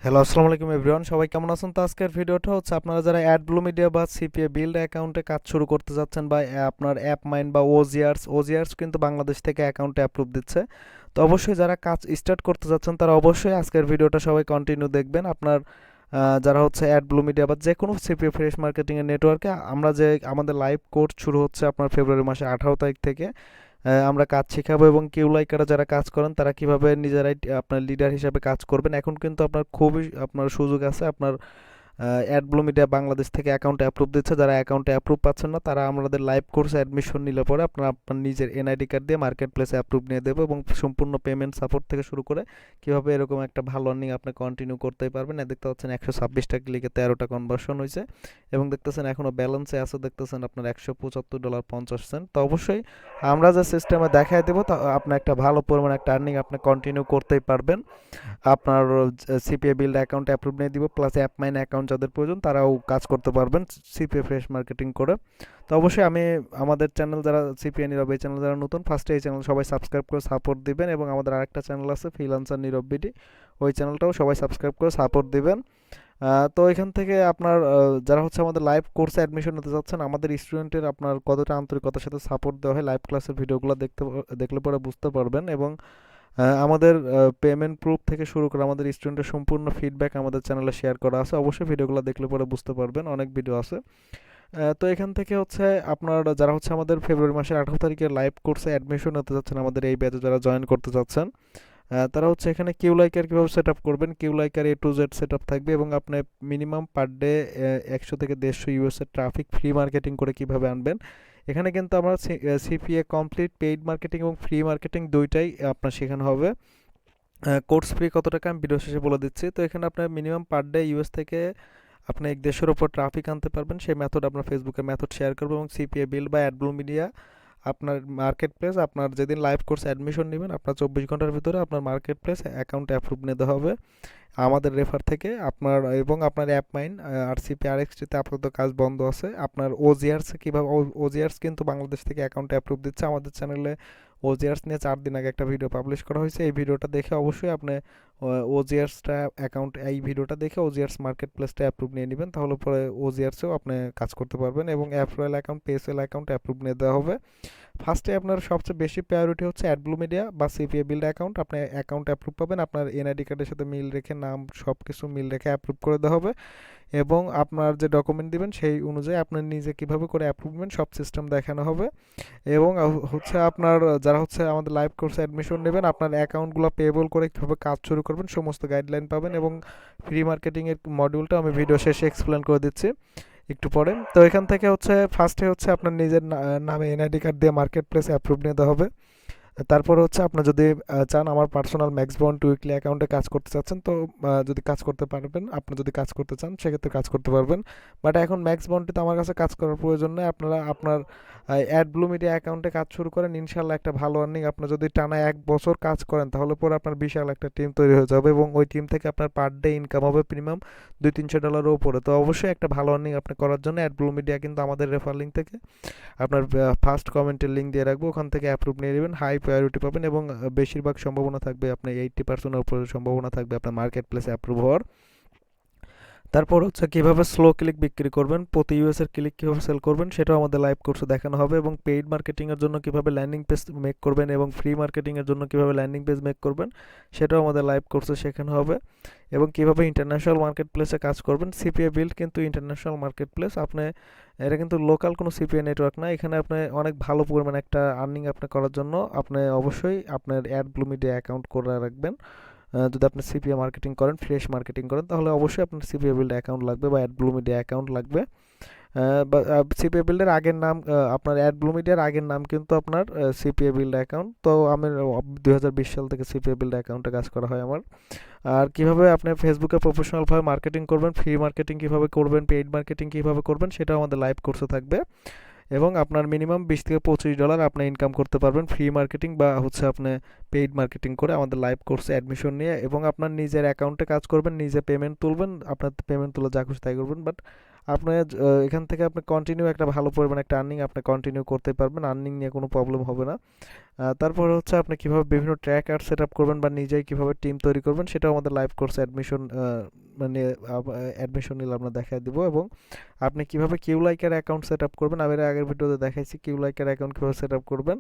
Hello, আসসালামু আলাইকুম everyone. সবাই কেমন আছেন? তো আজকের ভিডিওটা হচ্ছে আপনারা যারা অ্যাডব্লু মিডিয়া বা সিপিএ বিল্ড অ্যাকাউন্টে কাজ শুরু করতে যাচ্ছেন বা আপনার অ্যাপ মাইন বা ওজিআরস কিন্তু বাংলাদেশ থেকে অ্যাকাউন্টে অ্যাপ্রুভ দিচ্ছে। তো অবশ্যই যারা কাজ স্টার্ট করতে যাচ্ছেন তারা অবশ্যই আজকের ভিডিওটা সবাই কন্টিনিউ দেখবেন। আপনার যারা হচ্ছে অ্যাডব্লু মিডিয়া বা যে কোনো সিপিএ ফ্রেশ মার্কেটিংয়ের নেটওয়ার্কে আমরা যে আমাদের লাইভ কোর্স শুরু হচ্ছে আপনার ফেব্রুয়ারি মাসে 18 তারিখ থেকে। আমরা কাজ শেখাবো এবং কিউলাইকারা যারা কাজ করেন তারা কিভাবে নিজেরাই আপনার লিডার হিসাবে কাজ করবেন। এখন কিন্তু আপনার খুবই আপনার সুযোগ আছে। আপনার অ্যাডব্লু মিডিয়া বাংলাদেশ থেকে অ্যাকাউন্টে অ্যাপ্রুভ দিচ্ছে। যারা অ্যাকাউন্টে অ্যাপ্রুভ পাচ্ছেন না তারা আমাদের লাইভ কোর্সে অ্যাডমিশন নিলে পরে আপনার আপনার নিজের এনআইডি কার্ড দিয়ে মার্কেট প্লেসে অ্যাপ্রুভ নিয়ে দেবো এবং সম্পূর্ণ পেমেন্ট সাপোর্ট থেকে শুরু করে কীভাবে এরকম একটা ভালো আর্নিং আপনি কন্টিনিউ করতেই পারবেন। দেখতে পাচ্ছেন 126টা ক্লিকে 13টা কনভার্সন হয়েছে এবং দেখতেছেন এখনও ব্যালেন্সে আছে, দেখতেছেন আপনার $175.50। তো অবশ্যই আমরা যে সিস্টেমে দেখাই দেবো তা আপনি একটা ভালো পরিমাণ একটা আর্নিং আপনি কন্টিনিউ করতেই পারবেন। আপনার সিপিএ বিল্ড অ্যাকাউন্ট অ্যাপ্রুভ নিয়ে দিব, প্লাস অ্যাপ মাইন অ্যাকাউন্ট যাদের প্রয়োজন তারাও কাজ করতে পারবেন সিপিএ ফ্রেশ মার্কেটিং করে। তো অবশ্যই আমি আমাদের চ্যানেল যারা সিপিএ নীরব এই চ্যানেল যারা নতুন ফার্স্টে এই চ্যানেল সবাই সাবস্ক্রাইব করে সাপোর্ট দিবেন এবং আমাদের আরেকটা চ্যানেল আছে ফ্রিল্যান্সার নীরব বিডি, ওই চ্যানেলটাও সবাই সাবস্ক্রাইব করে সাপোর্ট দিবেন। তো এখান থেকে আপনার যারা হচ্ছে আমাদের লাইভ কোর্সে অ্যাডমিশন নিতে চাচ্ছেন, আমাদের স্টুডেন্টের আপনার কতটা আন্তরিকতার সাথে সাপোর্ট দেওয়া হয় লাইভ ক্লাসের ভিডিওগুলো দেখলে পরে বুঝতে পারবেন। এবং আমাদের পেমেন্ট প্রুফ থেকে শুরু করে আমাদের স্টুডেন্টের সম্পূর্ণ ফিডব্যাক আমাদের চ্যানেলে শেয়ার করা আছে। অবশ্যই ভিডিওগুলো দেখলে পরে বুঝতে পারবেন, অনেক ভিডিও আছে। তো এখান থেকে হচ্ছে আপনার যারা হচ্ছে আমাদের ফেব্রুয়ারি মাসের 18 তারিখে লাইভ কোর্সে অ্যাডমিশন হতে যাচ্ছেন, আমাদের এই ব্যাচে যারা জয়েন করতে চাচ্ছেন, তারা হচ্ছে এখানে কিউলাইকার কীভাবে সেট আপ করবেন, কিউলাইকার A to Z set up থাকবে এবং আপনি মিনিমাম পার ডে 100 থেকে 150 ইউএসের ট্রাফিক ফ্রি মার্কেটিং করে কীভাবে আনবেন। এখানে কিন্তু আমরা সিপিএ কমপ্লিট পেইড মার্কেটিং এবং ফ্রি মার্কেটিং দুইটাই আপনার শেখানো হবে। কোর্স ফ্রি কত টাকা আমি ভিডিও শেষে বলে দিচ্ছি। তো এখানে আপনার মিনিমাম পার ডে ইউএস থেকে আপনি 1 দেশের ওপর ট্রাফিক আনতে পারবেন, সেই মেথড আপনার ফেসবুকে মেথড শেয়ার করবো এবং সিপিএ বিল বা অ্যাডব্লু মিডিয়া আপনার মার্কেট প্লেস আপনার যেদিন লাইভ কোর্স অ্যাডমিশন নেবেন আপনার 24 ঘন্টার ভিতরে আপনার মার্কেট প্লেস অ্যাকাউন্ট অ্যাপ্রুভ নিতে হবে আমাদের রেফার থেকে আপনার। এবং আপনার অ্যাপ মাইন আর সিপিআরএক্সটিতে আপাতত কাজ বন্ধ আছে। আপনার ওজিআরস কীভাবে, ওজিআরস কিন্তু বাংলাদেশ থেকে অ্যাকাউন্ট অ্যাপ্রুভ দিচ্ছে। আমাদের চ্যানেলে ওজিআরস নিয়ে 4 দিন আগে একটা ভিডিও পাবলিশ করা হয়েছে, এই ভিডিওটা দেখে অবশ্যই আপনি ওজিআরসটা অ্যাকাউন্ট এই ভিডিওটা দেখে ওজিআরস মার্কেট প্লেসটা অ্যাপ্রুভ নিয়ে নেবেন, তাহলে পরে ওজিআরসেও আপনি কাজ করতে পারবেন এবং অ্যাপরয়েল অ্যাকাউন্ট পেএসএল অ্যাকাউন্ট অ্যাপ্রুভ নিয়ে দেওয়া হবে। ফার্স্টে আপনার সবচেয়ে বেশি প্রায়োরিটি হচ্ছে অ্যাডব্লু মিডিয়া বা সিপিএ বিল্ড অ্যাকাউন্ট, আপনি অ্যাকাউন্ট অ্যাপ্রুভ পাবেন, আপনার এনআইডি কার্ডের সাথে মিল রেখে নাম সব কিছু মিল রেখে অ্যাপ্রুভ করে দেওয়া হবে এবং আপনার যে ডকুমেন্ট দিবেন সেই অনুযায়ী আপনার নিজে কীভাবে করে অ্যাপ্রুভমেন্ট সব সিস্টেম দেখানো হবে। এবং হচ্ছে আপনার যারা হচ্ছে আমাদের লাইভ কোর্সে অ্যাডমিশন নেবেন আপনার অ্যাকাউন্টগুলো পেয়েবল করে কীভাবে কাজ শুরু করবেন সমস্ত গাইডলাইন পাবেন এবং ফ্রি মার্কেটিংয়ের মডিউলটা আমি ভিডিও শেষে এক্সপ্লেন করে দিচ্ছি একটু পরে। তো এখান থেকে হচ্ছে ফার্স্টে হচ্ছে আপনার নিজের নামে এনআইডি কার্ড দিয়ে মার্কেট প্লেসে অ্যাপ্রুভ নিতে হবে। তারপর হচ্ছে আপনার যদি চান আমার পার্সোনাল ম্যাক্স বন্ড উইকলি অ্যাকাউন্টে কাজ করতে চাচ্ছেন, তো যদি কাজ করতে পারবেন, আপনি যদি কাজ করতে চান সেক্ষেত্রে কাজ করতে পারবেন। বাট এখন ম্যাক্স বন্ডটিতে আমার কাছে কাজ করার প্রয়োজন নেই। আপনারা আপনার অ্যাডব্লু মিডিয়া অ্যাকাউন্টে কাজ শুরু করেন, ইনশাল্লাহ একটা ভালো আর্নিং আপনি যদি টানা 1 বছর কাজ করেন তাহলে পরে আপনার বিশাল একটা টিম তৈরি হয়ে যাবে এবং ওই টিম থেকে আপনার পার ডে ইনকাম হবে প্রিমিয়াম $200-300 উপরে। তো অবশ্যই একটা ভালো আর্নিং আপনি করার জন্য অ্যাডব্লু মিডিয়া কিন্তু আমাদের রেফার লিঙ্ক থেকে আপনার ফার্স্ট কমেন্টের লিঙ্ক দিয়ে রাখবো, ওখান থেকে অ্যাপ্রুভ নিয়ে নেবেন, হাই প্রায়োরিটি পাবেন এবং বেশিরভাগ সম্ভাবনা থাকবে আপনার 80%-এর উপরে সম্ভাবনা থাকবে আপনার মার্কেট প্লেসে অ্যাপ্রুভ হওয়ার। তারপর হচ্ছে কীভাবে স্লো ক্লিক বিক্রি করবেন, প্রতি ইউএসের ক্লিক কীভাবে সেল করবেন সেটাও আমাদের লাইভ কোর্সে দেখানো হবে এবং পেইড মার্কেটিংয়ের জন্য কীভাবে ল্যান্ডিং পেজ মেক করবেন এবং ফ্রি মার্কেটিংয়ের জন্য কীভাবে ল্যান্ডিং পেজ মেক করবেন সেটাও আমাদের লাইভ কোর্সে শেখানো হবে এবং কীভাবে ইন্টারন্যাশনাল মার্কেট প্লেসে কাজ করবেন। সিপিএ বিল্ড কিন্তু ইন্টারন্যাশনাল মার্কেট প্লেস, আপনি এটা কিন্তু লোকাল কোনো সিপিএ নেটওয়ার্ক না। এখানে আপনি অনেক ভালো পরিমাণে একটা আর্নিং আপনি করার জন্য আপনি অবশ্যই আপনার অ্যাডব্লু মিডিয়া অ্যাকাউন্ট করে রাখবেন। যদি আপনি সিপিএ মার্কেটিং করেন, ফ্রেশ মার্কেটিং করেন, তাহলে অবশ্যই আপনার সিপিএ বিল্ড অ্যাকাউন্ট লাগবে বা অ্যাডব্লু মিডিয়া অ্যাকাউন্ট লাগবে। বা সিপিএ বিল্ডের আগের নাম আপনার অ্যাডব্লু মিডিয়ার আগের নাম কিন্তু আপনার সিপিএ বিল্ড অ্যাকাউন্ট। তো আমি 2020 সাল থেকে সিপিএ বিল্ড অ্যাকাউন্টে কাজ করা হয় আমার। আর কীভাবে আপনি ফেসবুকে প্রফেশনালভাবে মার্কেটিং করবেন, ফ্রি মার্কেটিং কীভাবে করবেন, পেইড মার্কেটিং কীভাবে করবেন সেটাও আমাদের লাইভ কোর্সে থাকবে এবং আপনার মিনিমাম $20 থেকে $25 আপনি ইনকাম করতে পারবেন ফ্রি মার্কেটিং বা হচ্ছে আপনি পেইড মার্কেটিং করে আমাদের লাইভ কোর্সে অ্যাডমিশন নিয়ে, এবং আপনার নিজের অ্যাকাউন্টে কাজ করবেন, নিজে পেমেন্ট তুলবেন, আপনার পেমেন্ট তুলে যা খুশি তাই করবেন, বাট আপনি এখান থেকে আপনি কন্টিনিউ একটা ভালো পরিমাণ একটা আর্নিং আপনি কন্টিনিউ করতে পারবেন, আর্নিং নিয়ে কোনো প্রবলেম হবে না। তারপরে হচ্ছে আপনি কিভাবে বিভিন্ন ট্র্যাকার সেট আপ করবেন বা নিজেই কিভাবে টিম তৈরি করবেন সেটাও আমাদের লাইভ কোর্সে অ্যাডমিশন মানে অ্যাডমিশন নিলে আমরা দেখাই দিব। এবং আপনি কিভাবে কিউলাইকের অ্যাকাউন্ট সেট আপ করবেন, আমি এর আগের ভিডিওতে দেখাইছি কিউলাইকের অ্যাকাউন্ট কীভাবে সেট আপ করবেন।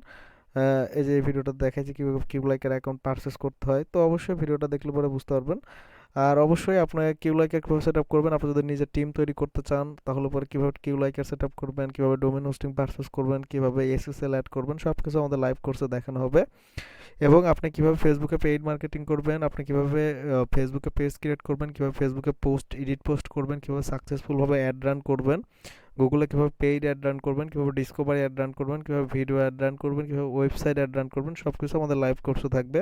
এই যে এই ভিডিওটা দেখাইছি কীভাবে কিউলাইকের অ্যাকাউন্ট পারচেস করতে হয়, তো অবশ্যই ভিডিওটা দেখলে পরে বুঝতে পারবেন। আর অবশ্যই আপনার কিউলাইকের কীভাবে সেট আপ করবেন, আপনি যদি নিজের টিম তৈরি করতে চান তাহলে পরে কীভাবে কিউলাইকের সেট আপ করবেন, কীভাবে ডোমেন হোস্টিং পারচেস করবেন, কীভাবে এসএসএল অ্যাড করবেন, সব কিছু আমাদের লাইভ কোর্সে দেখানো হবে। এবং আপনি কিভাবে ফেসবুকে পেইড মার্কেটিং করবেন, আপনি কিভাবে ফেসবুকে পেজ ক্রিয়েট করবেন, কিভাবে ফেসবুকে পোস্ট এডিট পোস্ট করবেন, কিভাবে সাকসেসফুলভাবে অ্যাড রান করবেন, গুগলে কিভাবে পেইড অ্যাড রান করবেন, কিভাবে ডিসকভারি অ্যাড রান করবেন, কিভাবে ভিডিও অ্যাড রান করবেন, কিভাবে ওয়েবসাইট অ্যাড রান করবেন, সব কিছু আমাদের লাইভ কোর্সে থাকবে।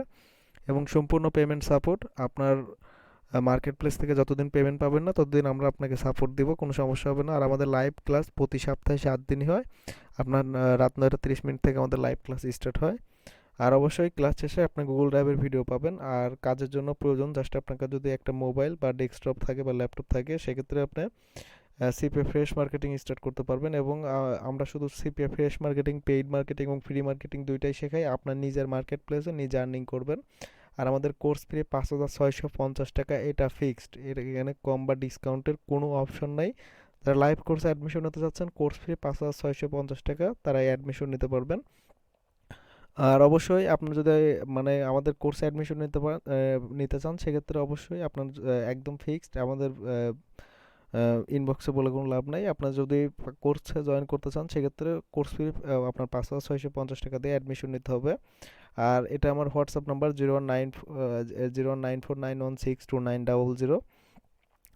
এবং সম্পূর্ণ পেমেন্ট সাপোর্ট, আপনার মার্কেট প্লেস থেকে যতদিন পেমেন্ট পাবেন না ততদিন আমরা আপনাকে সাপোর্ট দিব, কোনো সমস্যা হবে না। আর আমাদের লাইভ ক্লাস প্রতি সপ্তাহে 7 দিনই হয়, আপনার রাত 9:30 থেকে আমাদের লাইভ ক্লাস স্টার্ট হয়। আর অবশ্যই ক্লাস শেষে আপনি গুগল ড্রাইভের ভিডিও পাবেন। আর কাজের জন্য প্রয়োজন জাস্ট আপনার কাছে যদি একটা মোবাইল বা ডেস্কটপ থাকে বা ল্যাপটপ থাকে, সেক্ষেত্রে আপনি সিপিএ ফ্রেশ মার্কেটিং স্টার্ট করতে পারবেন। এবং আমরা শুধু CPA fresh marketing, paid marketing এবং ফ্রি মার্কেটিং দুইটাই শেখাই, আপনার নিজের মার্কেট প্লেসে নিজে আর্নিং করবেন। আর আমাদের কোর্স ফি 5,650 টাকা, এটা ফিক্সড, এর এখানে কম বা ডিসকাউন্টের কোনো অপশন নাই। যারা লাইভ কোর্সে অ্যাডমিশন নিতে চাচ্ছেন, কোর্স ফি 5,650 টাকা, তারা অ্যাডমিশন নিতে পারবেন। আর অবশ্যই আপনার যদি মানে আমাদের কোর্সে অ্যাডমিশন নিতে চান, সেক্ষেত্রে অবশ্যই আপনার একদম ফিক্সড, আমাদের ইনবক্সে বলে কোনো লাভ নাই। আপনার যদি কোর্সে জয়েন করতে চান, সেক্ষেত্রে কোর্স ফি আপনার 5,650 টাকা দিয়ে অ্যাডমিশন নিতে হবে। আর এটা আমার হোয়াটসঅ্যাপ নাম্বার 019491629000,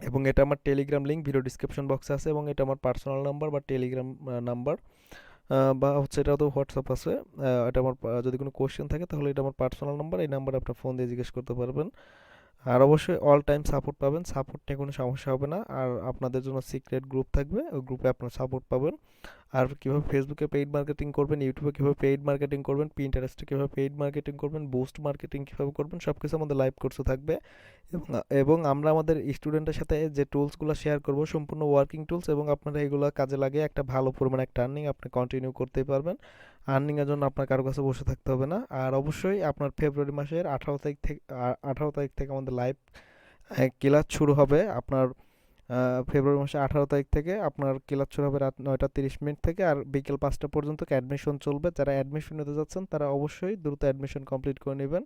এবং এটা আমার টেলিগ্রাম লিঙ্ক ভিডিও ডিসক্রিপশন বক্সে আছে, এবং এটা আমার পার্সোনাল নাম্বার বা টেলিগ্রাম নাম্বার, বা হচ্ছে এটা তো হোয়াটসঅ্যাপ আছে। এটা আমার যদি কোনো কোয়েশ্চেন থাকে তাহলে এটা আমার পার্সোনাল নাম্বার, এই নাম্বারে আপনার ফোন দিয়ে জিজ্ঞেস করতে পারবেন। আর অবশ্যই অল টাইম সাপোর্ট পাবেন, সাপোর্ট নিয়ে কোনো সমস্যা হবে না। আর আপনাদের জন্য সিক্রেট গ্রুপ থাকবে, ওই গ্রুপে আপনার সাপোর্ট পাবেন। আর কীভাবে ফেসবুকে পেইড মার্কেটিং করবেন, ইউটিউবে কীভাবে পেইড মার্কেটিং করবেন, পিন্টারেস্টে কীভাবে পেইড মার্কেটিং করবেন, বুস্ট মার্কেটিং কীভাবে করবেন, সব কিছু আমাদের লাইভ কোর্সে থাকবে। এবং আমরা আমাদের স্টুডেন্টের সাথে যে টুলসগুলো শেয়ার করব সম্পূর্ণ ওয়ার্কিং টুলস, এবং আপনারা এগুলো কাজে লাগিয়ে একটা ভালো পরিমাণে একটা আর্নিং আপনি কন্টিনিউ করতেই পারবেন। আর্নিংয়ের জন্য আপনার কারো কাছে বসে থাকতে হবে না। আর অবশ্যই আপনার ফেব্রুয়ারি মাসের 18 তারিখ থেকে আমাদের লাইভ ক্লাস শুরু হবে। আপনার ফেব্রুয়ারি মাসে 18 তারিখ থেকে আপনার ক্লাস শুরু হবে রাত 9:30 থেকে, আর বিকেল 5টা পর্যন্ত অ্যাডমিশন চলবে। যারা অ্যাডমিশন নিতে যাচ্ছেন তারা অবশ্যই দ্রুত অ্যাডমিশন কমপ্লিট করে নেবেন।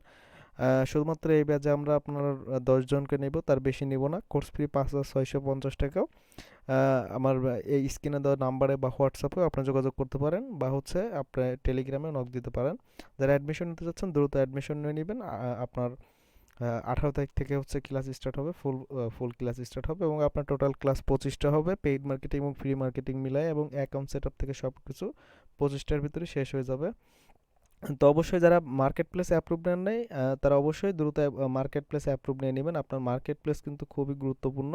শুধুমাত্র এই ব্যাচে আমরা আপনার 10 জনকে নেব, তার বেশি নেব না। কোর্স ফি 5,650 টাকা। আমার এই স্ক্রিনে দেওয়া নাম্বারে বা হোয়াটসঅ্যাপে আপনি যোগাযোগ করতে পারেন, বা হচ্ছে আপনি টেলিগ্রামে নক দিতে পারেন। যারা অ্যাডমিশন নিতে চাচ্ছেন দ্রুত অ্যাডমিশন নিয়ে নেবেন। আপনার 18 তারিখ থেকে হচ্ছে ক্লাস স্টার্ট হবে, ফুল ক্লাস স্টার্ট হবে, এবং আপনার টোটাল ক্লাস 25টা হবে, পেইড মার্কেটিং এবং ফ্রি মার্কেটিং মিলায়, এবং অ্যাকাউন্ট সেট আপ থেকে সব কিছু 25টার ভিতরে শেষ হয়ে যাবে। তো অবশ্যই যারা মার্কেট প্লেস অ্যাপ্রুভ নেন নাই, তারা অবশ্যই দ্রুত মার্কেট প্লেস অ্যাপ্রুভ নিয়ে নেবেন। আপনার মার্কেট প্লেস কিন্তু খুবই গুরুত্বপূর্ণ।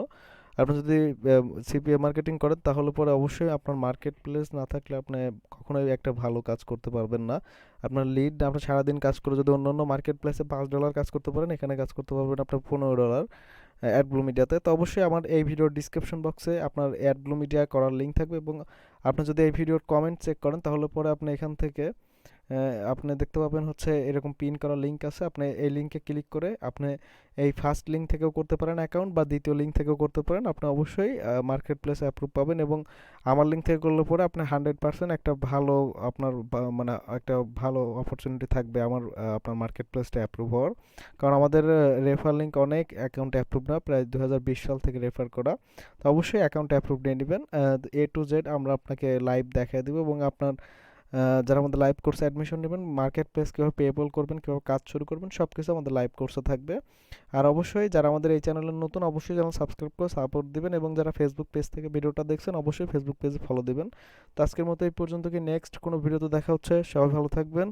আপনি যদি সিপিএ মার্কেটিং করেন তাহলে পরে অবশ্যই আপনার মার্কেট প্লেস না থাকলে আপনি কখনোই একটা ভালো কাজ করতে পারবেন না। আপনার লিড, আপনি সারাদিন কাজ করে যদি অন্য অন্য মার্কেট প্লেসে $5 কাজ করতে পারেন, এখানে কাজ করতে পারবেন আপনার $15 অ্যাডব্লু মিডিয়াতে। তো অবশ্যই আমার এই ভিডিওর ডিসক্রিপশন বক্সে আপনার অ্যাডব্লু মিডিয়া করার লিঙ্ক থাকবে, এবং আপনি যদি এই ভিডিওর কমেন্ট চেক করেন তাহলে পরে আপনি এখান থেকে আপনি দেখতে পাবেন হচ্ছে এরকম পিন করা লিঙ্ক আছে, আপনি এই লিঙ্কে ক্লিক করে আপনি এই ফার্স্ট লিঙ্ক থেকেও করতে পারেন অ্যাকাউন্ট, বা দ্বিতীয় লিঙ্ক থেকেও করতে পারেন। আপনি অবশ্যই মার্কেট প্লেসে অ্যাপ্রুভ পাবেন, এবং আমার লিঙ্ক থেকে করলে পরে আপনি 100% একটা ভালো আপনার মানে একটা ভালো অপরচুনিটি থাকবে আমার আপনার মার্কেট প্লেসটা অ্যাপ্রুভ হওয়ার। কারণ আমাদের রেফার লিঙ্ক অনেক অ্যাকাউন্ট অ্যাপ্রুভ না, প্রায় 2020 সাল থেকে রেফার করা। তো অবশ্যই অ্যাকাউন্ট অ্যাপ্রুভ নিয়ে নেবেন। A to Z আমরা আপনাকে লাইভ দেখিয়ে দেবো, এবং আপনার যারা আমাদের লাইভ কোর্সে অ্যাডমিশন নেবেন, মার্কেট প্লেস কীভাবে পেবল করবেন, কীভাবে কাজ শুরু করবেন, সব কিছু আমাদের লাইভ কোর্সে থাকবে। আর অবশ্যই যারা আমাদের এই চ্যানেলের নতুন, অবশ্যই চ্যানেল সাবস্ক্রাইব করে সাপোর্ট দিবেন, এবং যারা ফেসবুক পেজ থেকে ভিডিওটা দেখছেন অবশ্যই ফেসবুক পেজে ফলো দিবেন। তো আজকের মতো এই পর্যন্ত, কি নেক্সট কোনো ভিডিওতে দেখা হচ্ছে। সবাই ভালো থাকবেন।